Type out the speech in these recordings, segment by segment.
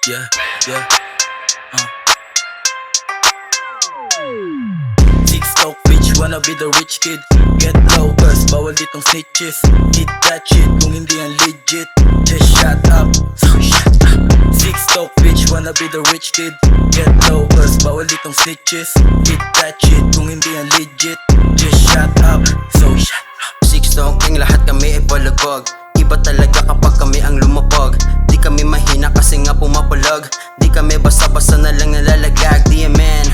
Yeah, yeah. TikTok bitch, wanna be the rich kid. Get low, cause bawal ditong snitches. Hit that shit kung hindi yan legit. Just shut up, so shut up. TikTok bitch, wanna be the rich kid. Get low, cause bawal ditong snitches. Hit that shit kung hindi yan legit. Just shut up, so shut up. TikTok king, lahat kami ay balagog. Iba talaga kapag kami ang lumapag. Di kami mahina kasi nga pumapalag. Di kami basta-basta na lang nalalagag. DMN,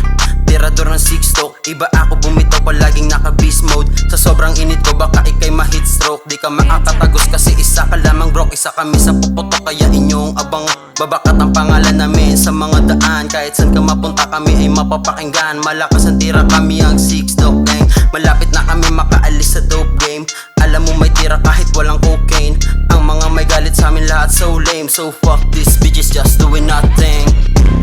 tirador ng TikTok. Iba ako bumitaw palaging naka beast mode. Sa sobrang init ko baka ikay ma-heat stroke. Di ka makakatagos kasi isa ka lamang broke. Isa kami sa puputok kaya inyong abang. Babakat ang pangalan namin sa mga daan. Kahit saan ka mapunta kami ay mapapakinggan. Malakas ang tira kami ang TikTok gang. Malapit na kami makaalis sa dope game. Alam mo may tira kahit walang cocaine. Ang mga may galit sa amin lahat so lame. So fuck these bitches just doing nothing.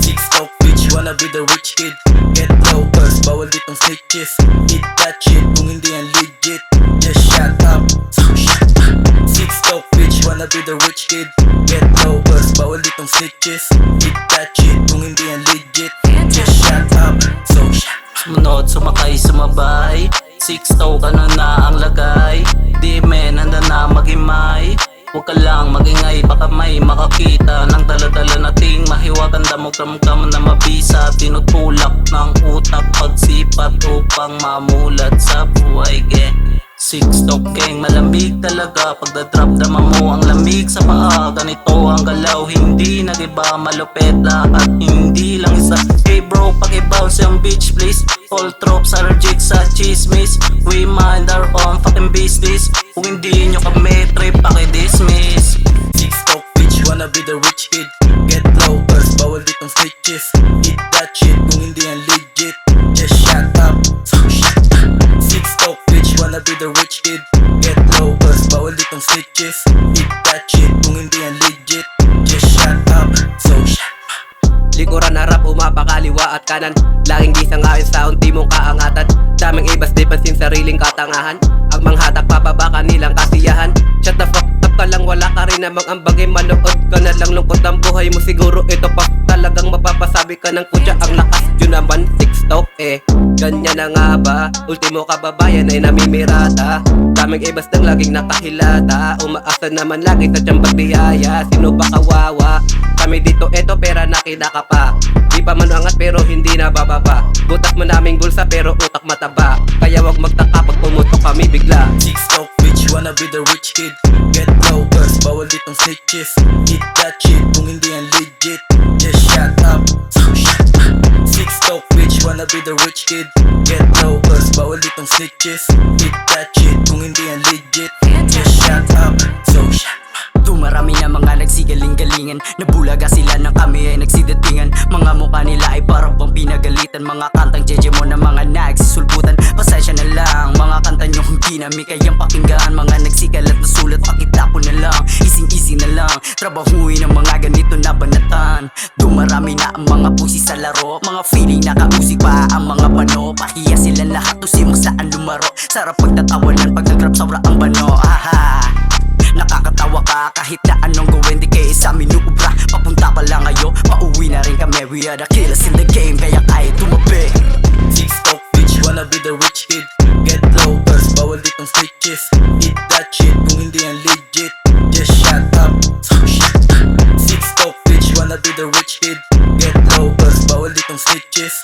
TikTok bitch, wanna be the rich kid. Get low, cause bawal ditong snitches. Hit that shit kung hindi yan legit. Just shut up, so shut up. TikTok bitch, wanna be the rich kid. Get low, cause bawal ditong snitches. Hit that shit kung hindi yan legit. Just shut up, so shut up. Sumunod, sumakay, sumabay. TikTok ano na ang lagay. Di men, handa na magimay. Huwag ka lang magingay, baka may makakita ng dala-dala nating mahiwagan damog kamukam na mabisa. Tinutulak ng utak pagsipat upang mamulat sa buhay gang. TikTok gang, malambig talaga pagdadrop dama mo ang lamig sa paa. Ganito ang galaw, hindi nagiba, malupeta at hindi lang isa. Hey bro, pakibounce yung bitch please. All tropes allergic sa chismis. We mind our own fucking business. Kung hindi nyo kami trip, paki-dismiss. TikTok bitch, wanna be the rich kid. Get low, cause bawal ditong snitches. Hit that shit kung hindi yan legit. Just shut up, so shut up. TikTok bitch, wanna be the rich kid. Get low, cause bawal ditong snitches. Hit that shit kung hindi yan legit. Just shut up, so shut up. Likuran harap, umapakaliwa at kanan. Laging di sangayon sa unti mong kaangatan. Daming ibas di pansin sariling katangahan. Ang manghatak pababa kanilang kasiyahan. Shut the fuck up ka lang, wala ka rin namang ambagay. Manood ka na lang, lungkot ang buhay mo. Siguro ito pa talagang mapapasabi ka ng kutya. Ang lakas yun naman, TikTok ganyan na nga ba? Ultimo kababayan ay namimirata. Daming ibas nang laging nakahilata. Umaasa naman lagi sa tiyambag biyaya. Sino ba kawawa? Kami dito eto pera nakita ka pa. Di pa man angat pero hindi na bababa. Butas mo naming bulsa pero utak mataba. Kaya wag magtaka pag pumutok kami bigla. TikTok bitch, wanna be the rich kid. Get low, cause bawal ditong snitches. Hit that shit kung hindi yan legit. Just shut up, so shut up. TikTok bitch, wanna be the rich kid. Get low, cause bawal ditong snitches. Hit that shit kung hindi yan legit. Just shut up, so shut up. Dumarami na mga nagsigaling-galingan. Nabulaga sila ng kami ay nagsidatingan. Mga mukha nila ay parang pang pinagalitan. Mga kantang jeje mo na mga nagsisulputan. Pasensya na lang, mga kanta nyo hindi namin kayang pakinggan. Mga nagsikalat na sulat, pakitapo na lang. Ising-ising na lang, trabahuin ang mga ganito na banatan. Dumarami na ang mga pusi sa laro. Mga feeling nakausik pa ang mga pano. Pahiya sila lahat, tusimang saan lumaro. Sarap pagtatawanan pag nag-rap sobra ang bano. Aha, nakakatawa ka kahit na anong gawin. Di kayo sa amin uubra. Papunta pa lang kayo, pauwi na rin kami. We are the killers in the game, kaya kahit tumabi. TikTok bitch, wanna be the rich kid. Get low, cause bawal ditong snitches. Hit that shit kung hindi yan legit. Just shut up, so shut up. TikTok bitch, wanna be the rich kid. Get low, cause bawal ditong snitches.